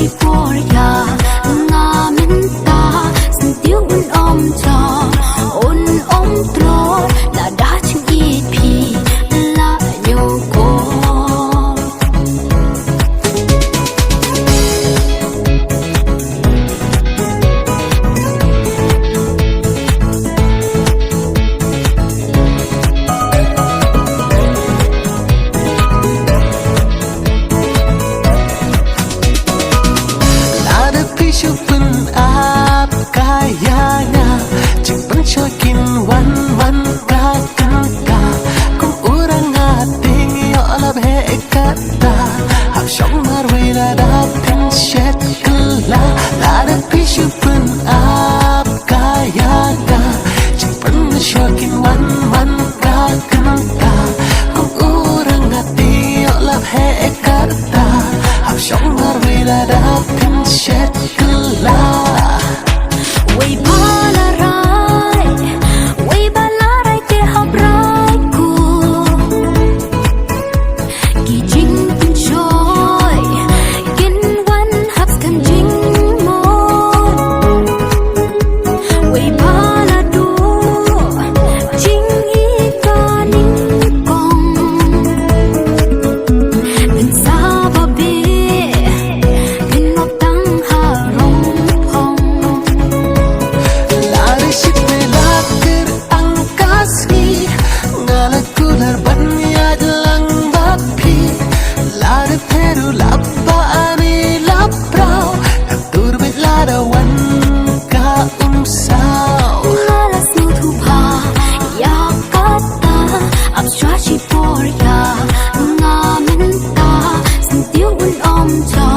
Chiporia, Namenta, Sentiu Cho, Tro, La Daching Ipi, La Yoko. Syupen kayanya Cing pencokin wan ka Kung urang ating yo'lab kata Hap syong marway la dating syet kela Lada pi syupen kayanya Cing pencokin wan ka Kung urang ating yo'lab kata Hap syong marway la dating syet Way balarai ke habrai ku Gijing pencoy Gin wan haps kan jing mo Way baladu Jing ikaning kong Dan sababe Gin maptang harong Chiporia, Namenta, Sentiu Cho.